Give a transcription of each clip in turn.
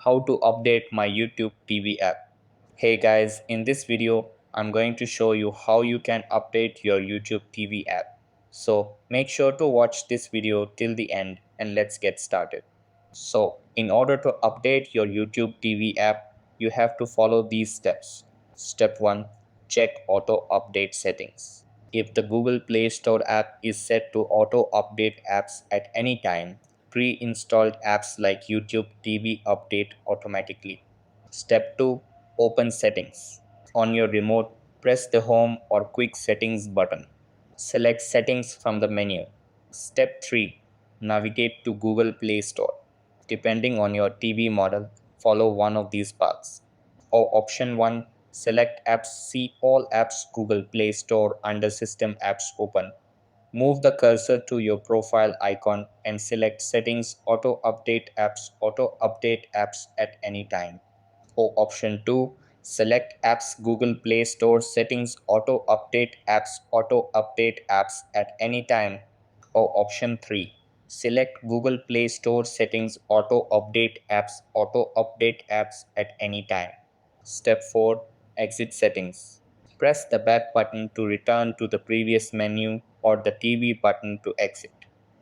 how to update my YouTube TV app. Hey guys, in this video, I'm going to show you how you can update your YouTube TV app. So make sure to watch this video till the end and let's get started. So in order to update your YouTube TV app, you have to follow these steps. Step 1. Check auto update settings. If the Google Play Store app is set to auto update apps at any time, pre-installed apps like YouTube TV update automatically. Step 2. Open settings. On your remote, press the home or quick settings button. Select settings from the menu. Step 3. Navigate to Google Play Store. Depending on your TV model, follow one of these paths. Or option 1, select apps, see all apps Google Play Store under System Apps Open. Move the cursor to your profile icon and select Settings Auto Update Apps at any time. Or option 2, select apps Google Play Store settings Auto Update Apps at any time. Or option 3, select Google Play Store settings Auto Update Apps at any time. Step 4, exit settings. Press the back button to return to the previous menu or the TV button to exit.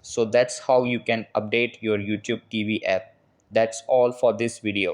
So that's how you can update your YouTube TV app. That's all for this video.